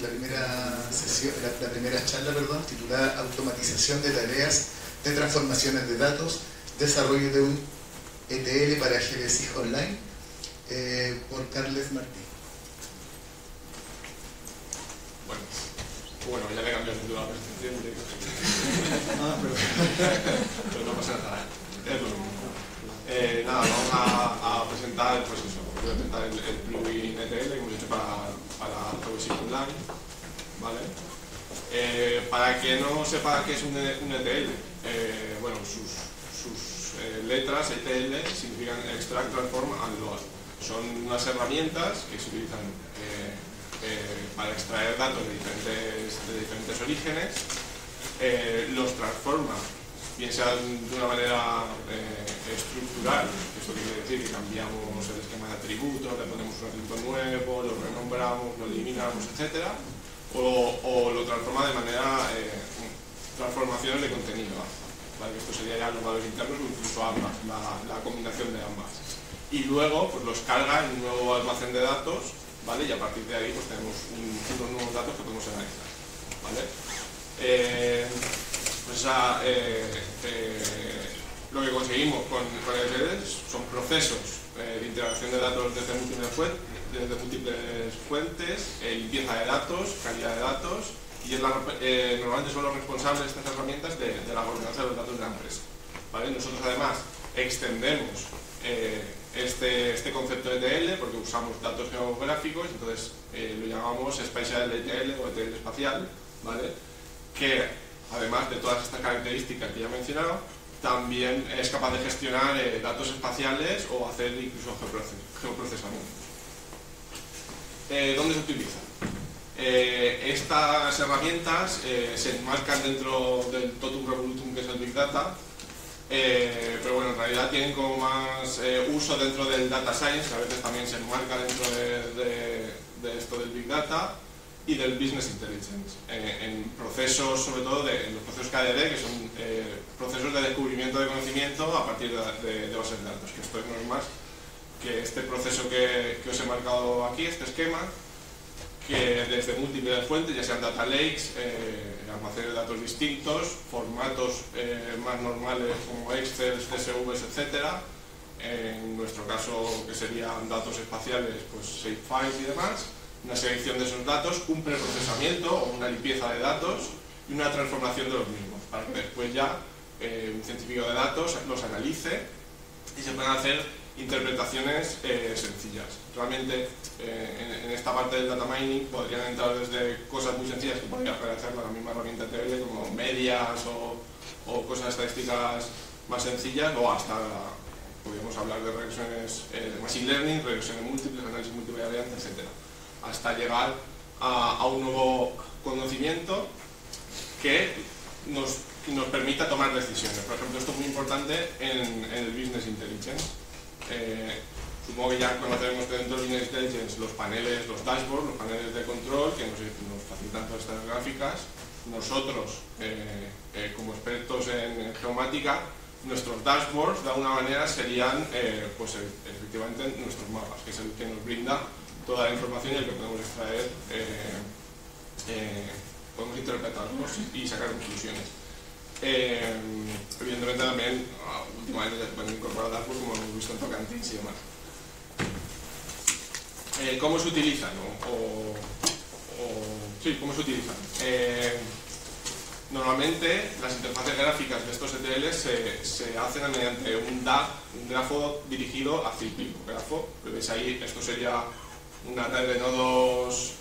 la primera sesión, la primera charla, perdón, titulada Automatización de tareas de transformaciones de datos, desarrollo de un ETL para GBSIG Online, por Carles Martí. Bueno, ya le cambió el título a la presentación. Pero no pasa nada. Es lo mismo. Nada, vamos a presentar, pues eso, voy a presentar el plugin ETL que hemos hecho para GBSIG Online, ¿vale? Para que no sepa qué es un ETL, bueno, sus letras ETL significan Extract, Transform and Load. Son unas herramientas que se utilizan para extraer datos de diferentes orígenes, los transforma, bien sea de una manera estructural, esto quiere decir que cambiamos el esquema de atributos, le ponemos un atributo nuevo, lo renombramos, lo eliminamos, etc. O lo transforma de manera transformaciones de contenido, ¿vale? Esto sería ya los valores internos o incluso ambas, la combinación de ambas. Y luego pues los carga en un nuevo almacén de datos, ¿vale? Y a partir de ahí pues tenemos unos nuevos datos que podemos analizar, ¿vale? Lo que conseguimos con ETLs son procesos de integración de datos desde múltiples fuentes, limpieza de datos, calidad de datos, y normalmente son los responsables de estas herramientas de la gobernanza de los datos de la empresa, ¿vale? Nosotros además extendemos este concepto de ETL porque usamos datos geográficos, entonces lo llamamos Spatial ETL o ETL espacial, ¿vale? Que además de todas estas características que ya he mencionado, también es capaz de gestionar datos espaciales o hacer incluso geoprocesamiento. ¿Dónde se utilizan? Estas herramientas se enmarcan dentro del totum revolutum que es el Big Data, pero bueno, en realidad tienen como más uso dentro del Data Science, que a veces también se enmarca dentro de esto del Big Data y del Business Intelligence, en procesos, sobre todo en los procesos KDD, que son procesos de descubrimiento de conocimiento a partir de bases de datos, que esto no es más que este proceso que os he marcado aquí, este esquema, que desde múltiples fuentes, ya sean data lakes, almacenes de datos distintos, formatos más normales como Excel, CSVs, etc. En nuestro caso, que serían datos espaciales, pues shapefiles y demás, una selección de esos datos, un preprocesamiento o una limpieza de datos y una transformación de los mismos, para que después ya un científico de datos los analice y se puedan hacer interpretaciones sencillas. Realmente en esta parte del data mining podrían entrar desde cosas muy sencillas que podría hacer la misma herramienta ETL, como medias o cosas estadísticas más sencillas, o hasta podríamos hablar de regresiones de machine learning, regresiones múltiples, análisis multivariante, etc. Hasta llegar a un nuevo conocimiento que nos permita tomar decisiones. Por ejemplo, esto es muy importante en el Business Intelligence. Supongo que ya conoceremos dentro del Business Intelligence los paneles, los dashboards, los paneles de control que nos facilitan todas estas gráficas. Nosotros, como expertos en geomática, nuestros dashboards de alguna manera serían pues efectivamente nuestros mapas, que es el que nos brinda toda la información y el que podemos extraer, podemos interpretarlos y sacar conclusiones. Evidentemente también últimamente se pueden incorporar dashboards como hemos visto en Tocantins y demás. ¿Cómo se utilizan? Sí, ¿cómo se utilizan? Normalmente las interfaces gráficas de estos ETLs se hacen mediante un DAG, un grafo dirigido hacia el pico. Grafo, veis ahí, esto sería una red de nodos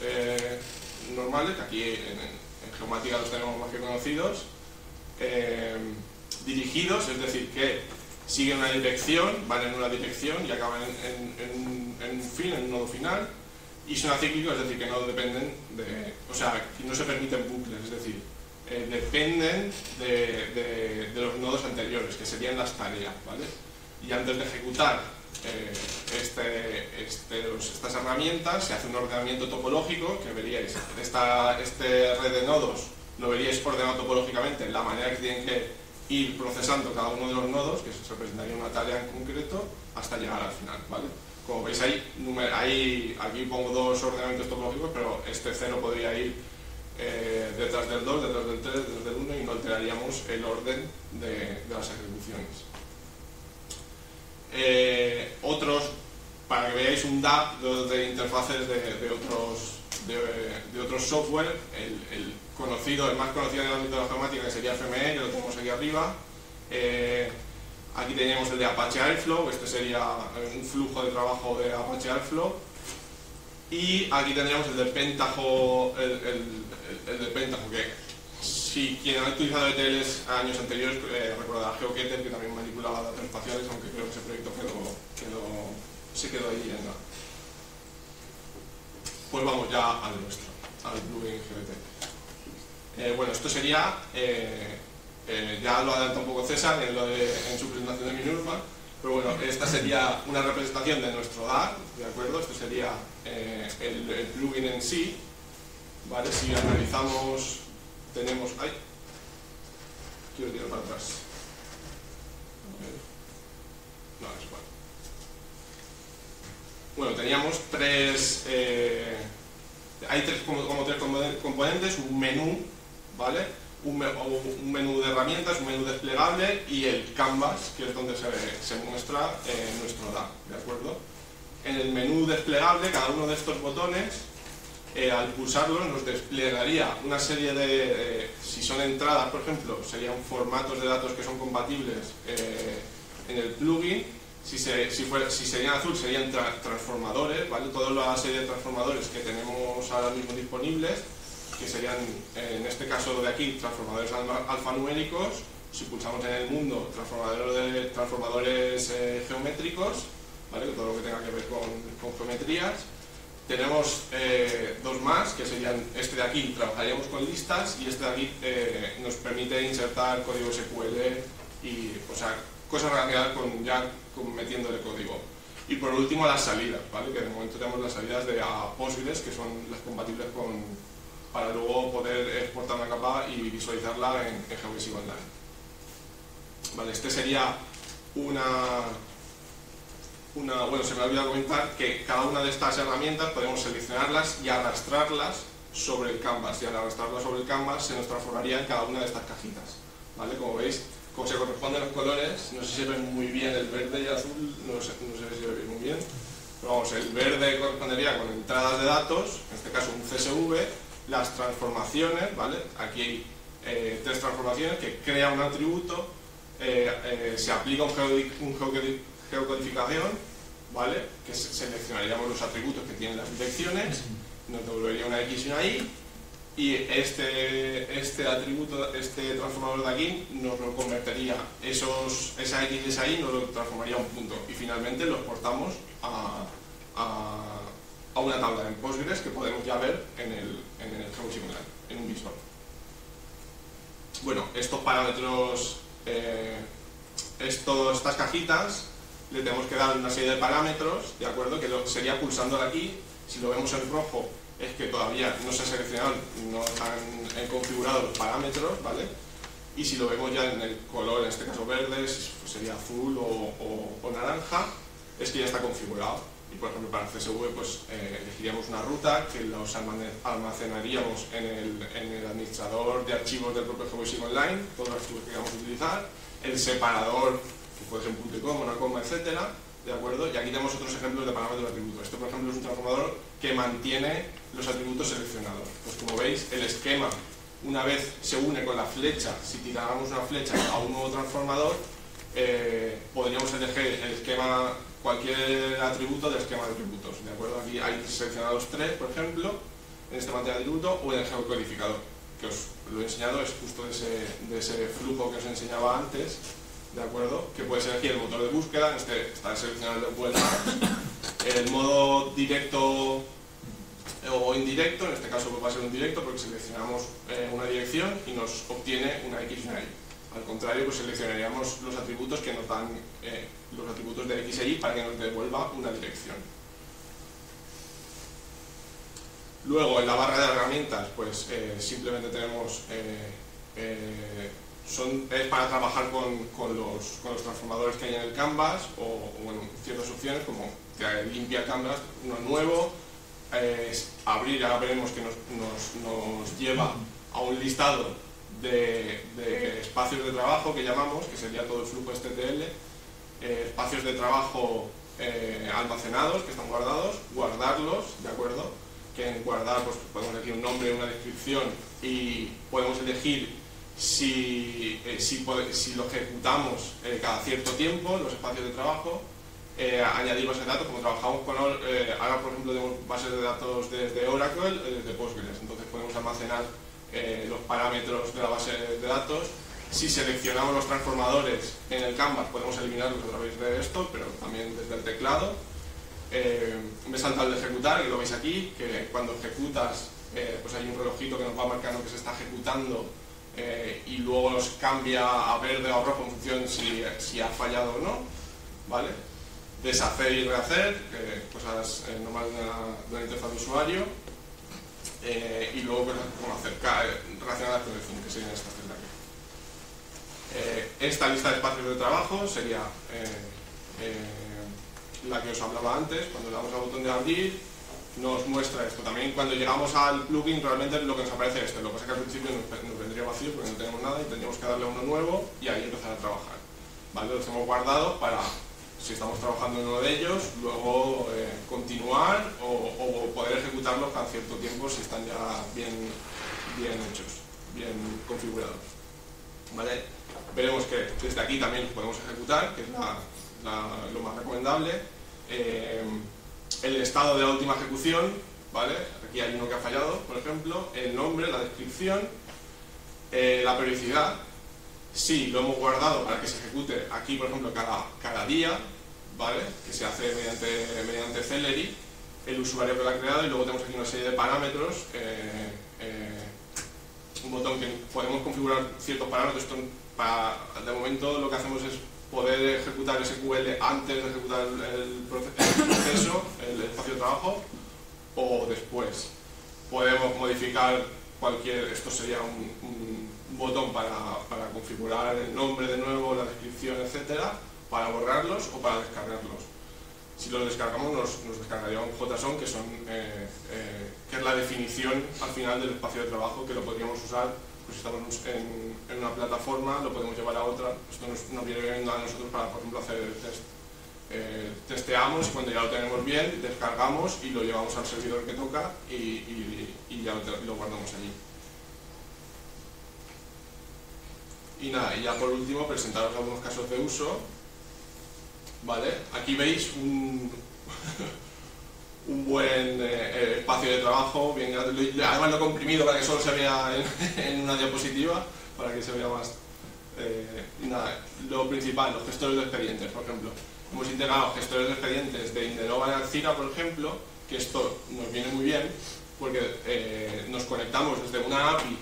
normales, que aquí en geomática los tenemos más que conocidos, dirigidos, es decir, que siguen una dirección, van en una dirección y acaban en un fin, en un nodo final, y son acíclicos, es decir, que no dependen o sea, que no se permiten bucles, es decir, dependen de los nodos anteriores, que serían las tareas, ¿vale? Y antes de ejecutar estas herramientas se hace un ordenamiento topológico que veríais, este red de nodos lo veríais ordenado topológicamente en la manera que tienen que ir procesando cada uno de los nodos, que se representaría una tarea en concreto, hasta llegar al final, ¿vale? Como veis aquí pongo dos ordenamientos topológicos, pero este 0 podría ir detrás del 2, detrás del 3, detrás del 1 y no alteraríamos el orden de las ejecuciones. Otros, para que veáis un DAP de interfaces de otros software, el más conocido en el ámbito de la geomática, que sería FME, que lo tenemos aquí arriba. Aquí teníamos el de Apache Airflow, este sería un flujo de trabajo de Apache Airflow. Y aquí tendríamos el de Pentaho, el de Pentaho, que si quien ha utilizado ETLs años anteriores recordará GeoKeter, que también manipulaba datos espaciales, aunque creo que ese proyecto se quedó ahí en la... Pues vamos ya al nuestro, al plugin GBT. Bueno, esto sería, ya lo adelanta un poco César en su presentación de Minurba, pero bueno, esta sería una representación de nuestro DAG, ¿de acuerdo? Este sería el plugin en sí, ¿vale? Si analizamos, tenemos... ¡Ay! Quiero tirar para atrás. No, es igual. Bueno, teníamos hay como tres componentes, un menú, ¿vale? Un menú de herramientas, un menú desplegable y el canvas, que es donde se muestra nuestro DAG, ¿de acuerdo? En el menú desplegable, cada uno de estos botones, al pulsarlos nos desplegaría una serie de, si son entradas, por ejemplo, serían formatos de datos que son compatibles en el plugin. Si serían azul serían transformadores, ¿vale? Toda la serie de transformadores que tenemos ahora mismo disponibles, que serían, en este caso de aquí, transformadores alfanuméricos. Si pulsamos en el mundo, transformadores geométricos, ¿vale? Todo lo que tenga que ver con geometrías. Tenemos dos más, que serían este de aquí, trabajaríamos con listas, y este de aquí nos permite insertar código SQL y, o sea, cosas relacionadas con metiéndole código. Y por último las salidas, ¿vale? Que de momento tenemos las salidas de Postgres, que son las compatibles para luego poder exportar una capa y visualizarla en GeoGesis Online. Vale, este sería bueno, se me ha olvidado comentar que cada una de estas herramientas podemos seleccionarlas y arrastrarlas sobre el canvas, y al arrastrarlas sobre el canvas se nos transformaría en cada una de estas cajitas, ¿vale? Como veis, como se corresponden los colores, no sé si se ven muy bien el verde y el azul, no sé si se ve muy bien, pero vamos, el verde correspondería con entradas de datos, en este caso un CSV, las transformaciones, ¿vale? Aquí hay tres transformaciones que crea un atributo, se aplica un geocodificación, ¿vale? Que seleccionaríamos los atributos que tienen las direcciones, nos devolvería una X y una Y, y este atributo, este transformador de aquí, nos lo convertiría, esa X y esa Y nos lo transformaría a un punto, y finalmente lo exportamos a una tabla en Postgres que podemos ya ver en el GeoGesis Online, en un visor. Bueno, estos parámetros, estas cajitas, le tenemos que dar una serie de parámetros, ¿de acuerdo? Que sería pulsándolo aquí. Si lo vemos en rojo es que todavía no se ha seleccionado, no están configurados los parámetros, ¿vale? Y si lo vemos ya en el color, en este caso verde, pues sería azul o naranja, es que ya está configurado. Y por ejemplo para CSV pues elegiríamos una ruta que los almacenaríamos en el administrador de archivos del propio GeoGesis Online, todos los archivos que queramos utilizar, el separador, que puede ser un .com, una coma, etcétera, ¿de acuerdo? Y aquí tenemos otros ejemplos de parámetros de atributos. Este por ejemplo es un transformador que mantiene los atributos seleccionados. Pues como veis, el esquema, una vez se une con la flecha, si tiráramos una flecha a un nuevo transformador, podríamos elegir el esquema, cualquier atributo del esquema de atributos, ¿de acuerdo? Aquí hay seleccionados tres, por ejemplo, en este material de atributo o en el geocodificador, que os lo he enseñado, es justo de ese flujo que os enseñaba antes, ¿de acuerdo? Que puedes elegir el motor de búsqueda, en este está seleccionado el de vuelta, el modo directo o indirecto, en este caso va a ser un directo porque seleccionamos una dirección y nos obtiene una X y una Y. Al contrario, pues seleccionaríamos los atributos que nos dan los atributos de X e Y para que nos devuelva una dirección. Luego, en la barra de herramientas, pues simplemente tenemos es para trabajar con los transformadores que hay en el canvas o bueno, ciertas opciones como te limpia el canvas, uno nuevo, abrir, ahora veremos que nos lleva a un listado de espacios de trabajo que llamamos, que sería todo el flujo STL, espacios de trabajo almacenados, que están guardados, guardarlos, ¿de acuerdo? Que en guardar pues, podemos elegir un nombre, una descripción y podemos elegir si lo ejecutamos cada cierto tiempo, los espacios de trabajo, añadir bases de datos, como trabajamos con ahora por ejemplo tenemos bases de datos desde Oracle, desde Postgres, entonces podemos almacenar los parámetros de la base de datos. Si seleccionamos los transformadores en el canvas podemos eliminarlos a través de esto, pero también desde el teclado. Me salta el de ejecutar, que lo veis aquí, que cuando ejecutas pues hay un relojito que nos va marcando que se está ejecutando y luego nos cambia a verde o a rojo en función si ha fallado o no, ¿vale? Deshacer y rehacer, cosas normales de la interfaz de usuario, y luego cosas como relacionadas con el fin, que serían estas tres de aquí. Esta lista de espacios de trabajo sería la que os hablaba antes. Cuando le damos al botón de abrir nos muestra esto. También cuando llegamos al plugin realmente lo que nos aparece es esto. Lo que pasa es que al principio nos vendría vacío porque no tenemos nada y tendríamos que darle a uno nuevo y ahí empezar a trabajar, ¿vale? Los hemos guardado para, si estamos trabajando en uno de ellos, luego continuar o poder ejecutarlos cada cierto tiempo si están ya bien hechos, bien configurados, ¿vale? Veremos que desde aquí también los podemos ejecutar, que es lo más recomendable. El estado de la última ejecución, ¿vale? Aquí hay uno que ha fallado, por ejemplo, el nombre, la descripción, la periodicidad. Sí, lo hemos guardado para que se ejecute aquí, por ejemplo, cada día, ¿vale? Que se hace mediante Celery, el usuario que lo ha creado, y luego tenemos aquí una serie de parámetros, un botón que podemos configurar ciertos parámetros. De momento lo que hacemos es poder ejecutar SQL antes de ejecutar el proceso, el espacio de trabajo, o después. Podemos modificar esto sería un botón para configurar el nombre de nuevo, la descripción, etcétera, para borrarlos o para descargarlos. Si los descargamos nos descargaría un JSON que es la definición al final del espacio de trabajo, que lo podríamos usar pues, si estamos en una plataforma, lo podemos llevar a otra. Esto nos viene bien a nosotros para, por ejemplo, hacer el test. Testeamos y cuando ya lo tenemos bien, descargamos y lo llevamos al servidor que toca y ya lo guardamos allí. Y nada, y ya por último presentaros algunos casos de uso, ¿vale? Aquí veis un buen espacio de trabajo, bien grande. Además lo he comprimido para que solo se vea en una diapositiva, para que se vea más. Y nada, lo principal, los gestores de expedientes, por ejemplo. Hemos integrado gestores de expedientes de Indenova y Alcira, por ejemplo, que esto nos viene muy bien porque nos conectamos desde una API,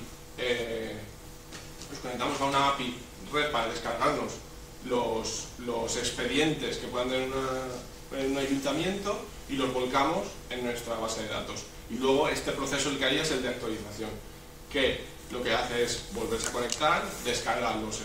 nos conectamos a una API red para descargarnos los expedientes que puedan tener en un ayuntamiento y los volcamos en nuestra base de datos. Y luego este proceso el que haría es el de actualización, que lo que hace es volverse a conectar, descargar los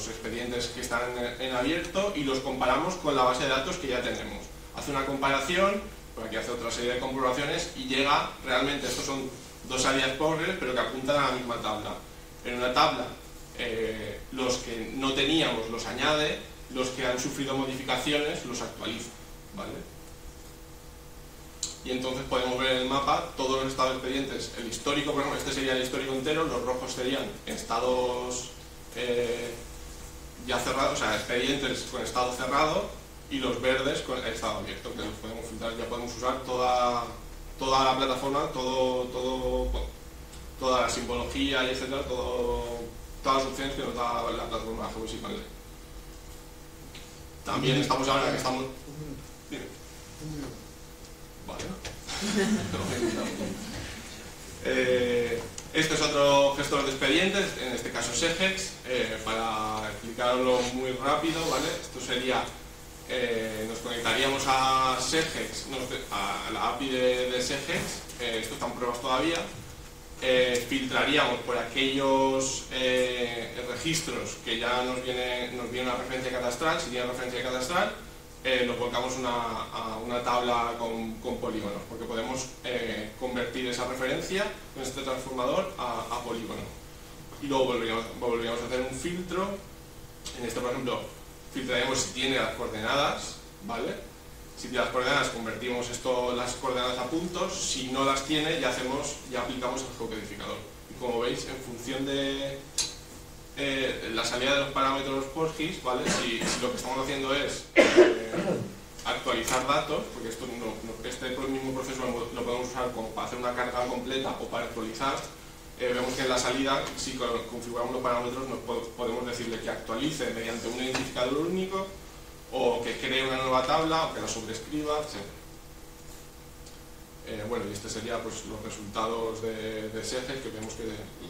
expedientes que están en abierto y los comparamos con la base de datos que ya tenemos. Hace una comparación, por aquí hace otra serie de comprobaciones y llega realmente, estos son dos alias Postgres pero que apuntan a la misma tabla. En una tabla los que no teníamos los añade, los que han sufrido modificaciones los actualiza, ¿vale? Y entonces podemos ver en el mapa todos los estados de expedientes. El histórico, por ejemplo, este sería el histórico entero, los rojos serían estados ya cerrados, o sea, expedientes con estado cerrado, y los verdes con el estado abierto, que los podemos filtrar. Ya podemos usar toda la plataforma, toda la simbología y etcétera, todas las opciones que nos da la plataforma GWS Panel. También estamos ahora que estamos... Dime. Vale. Este es otro gestor de expedientes, en este caso Segex. Para explicarlo muy rápido, ¿vale? Esto sería, nos conectaríamos a Segex, a la API de Segex, esto está en pruebas todavía. Filtraríamos por aquellos registros que ya nos viene una referencia catastral, si tiene referencia catastral, nos volcamos a una tabla con polígonos, porque podemos convertir esa referencia con este transformador a polígono. Y luego volveríamos a hacer un filtro. En este, por ejemplo, filtraremos si tiene las coordenadas, ¿vale? Si tiene las coordenadas, convertimos las coordenadas a puntos. Si no las tiene, ya aplicamos el geocodificador. Y como veis, en función de la salida de los parámetros PostGIS, ¿vale? Si lo que estamos haciendo es actualizar datos, porque este mismo proceso lo podemos usar para hacer una carga completa o para actualizar, vemos que en la salida, si configuramos los parámetros, podemos decirle que actualice mediante un identificador único, o que cree una nueva tabla, o que la sobrescriba, etc. Bueno, y este sería pues los resultados de SEGES, que vemos que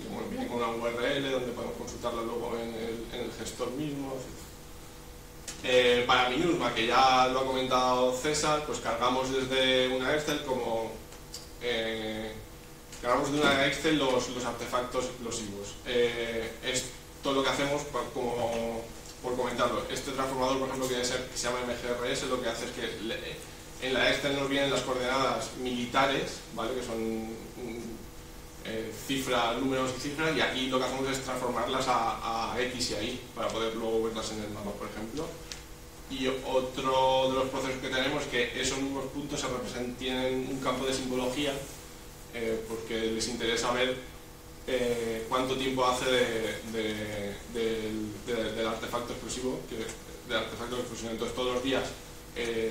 bueno, viene con una URL donde podemos consultarla luego en el gestor mismo, etc. Para MINUSMA, que ya lo ha comentado César, pues cargamos desde una Excel cargamos de una Excel los artefactos explosivos. Esto lo que hacemos, por comentarlo, este transformador, por ejemplo, que se llama MGRS, lo que hace es que en la Excel nos vienen las coordenadas militares, ¿vale? Que son números y cifras, y aquí lo que hacemos es transformarlas a X y a Y para poder luego verlas en el mapa, por ejemplo. Y otro de los procesos que tenemos es que esos mismos puntos tienen un campo de simbología, porque les interesa ver cuánto tiempo hace del artefacto explosivo, entonces todos los días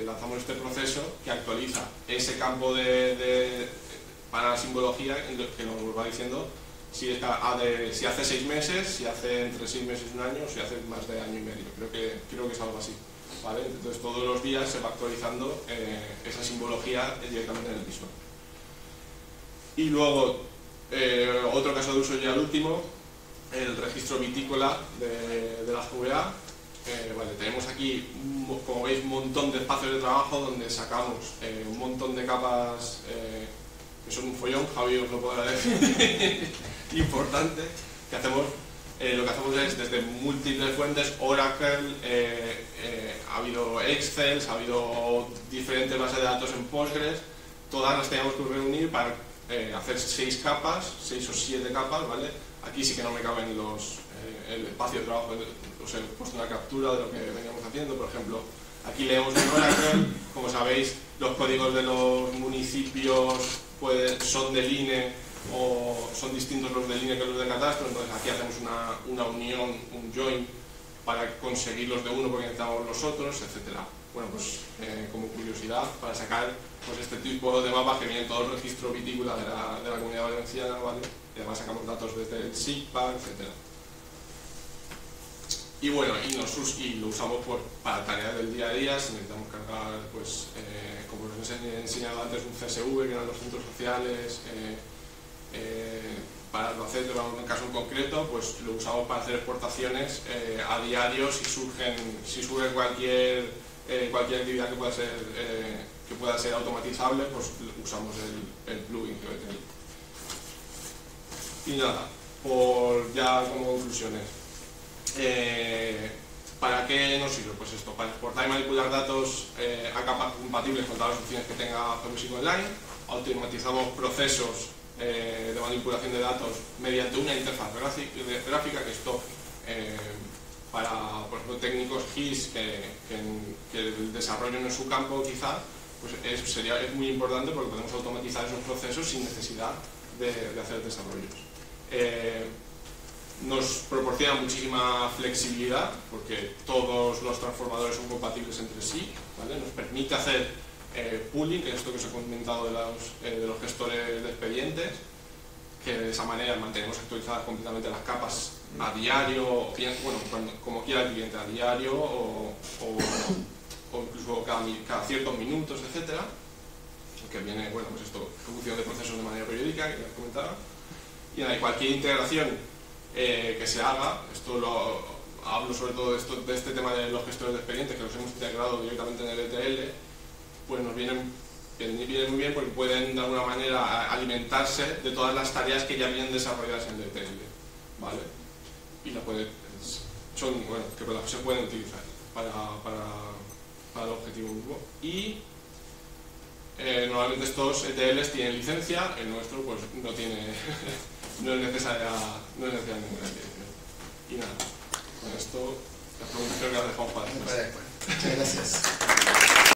lanzamos este proceso que actualiza ese campo para la simbología, que nos va diciendo si hace 6 meses, si hace entre 6 meses y un año, o si hace más de año y medio. Creo que es algo así, ¿vale? Entonces todos los días se va actualizando esa simbología directamente en el visual. Y luego, otro caso de uso ya el último, el registro vitícola de la GVA. Vale, tenemos aquí, como veis, un montón de espacios de trabajo donde sacamos un montón de capas que son un follón. Javi os lo podrá decir, importante, que hacemos. Lo que hacemos es desde múltiples fuentes, Oracle, ha habido Excel, ha habido diferentes bases de datos en Postgres, todas las teníamos que reunir para hacer 6 capas, 6 o 7 capas, ¿vale? Aquí sí que no me caben el espacio de trabajo, os he puesto una captura de lo que veníamos haciendo. Por ejemplo, aquí leemos en Oracle, como sabéis, los códigos de los municipios son del INE o son distintos los del INE que los de catastro, entonces aquí hacemos una unión, un join, para conseguir los de uno porque necesitamos los otros, etc. Bueno, pues como curiosidad, para sacar pues este tipo de mapas que vienen todo el registro vitícola de la Comunidad Valenciana, ¿vale? Y además sacamos datos desde el SIGPA, etc. Y bueno, y lo usamos para tareas del día a día. Si necesitamos cargar, pues, como os he enseñado antes, un CSV, que eran los centros sociales, para hacer un caso en concreto, pues lo usamos para hacer exportaciones a diario. Si surge cualquier actividad que pueda ser automatizable, pues usamos el plugin GeoETL. Y nada, ya como conclusiones. ¿Para qué nos sirve? Pues esto, para exportar y manipular datos a capas compatibles con todas las opciones que tenga GeoMusic Online. Automatizamos procesos de manipulación de datos mediante una interfaz gráfica, que esto para, por ejemplo, técnicos GIS que el desarrollo no es su campo, quizás, pues es muy importante, porque podemos automatizar esos procesos sin necesidad de hacer desarrollos. Nos proporciona muchísima flexibilidad, porque todos los transformadores son compatibles entre sí, ¿vale? Nos permite hacer pooling, que es esto que os he comentado de los gestores de expedientes, que de esa manera mantenemos actualizadas completamente las capas a diario, bueno, como quiera el cliente, a diario o incluso cada ciertos minutos, etcétera, que viene, bueno, pues esto, ejecución de procesos de manera periódica, que ya os comentaba. Y nada, cualquier integración que se haga, hablo sobre todo de este tema de los gestores de expedientes, que los hemos integrado directamente en el ETL, pues nos vienen muy bien, porque pueden de alguna manera alimentarse de todas las tareas que ya vienen desarrolladas en el ETL, ¿vale? Y se pueden utilizar para el objetivo grupo. Y normalmente estos ETLs tienen licencia, el nuestro pues no tiene, no es necesaria ninguna licencia. Y nada, con esto las preguntas creo que las dejamos para después. Muchas gracias.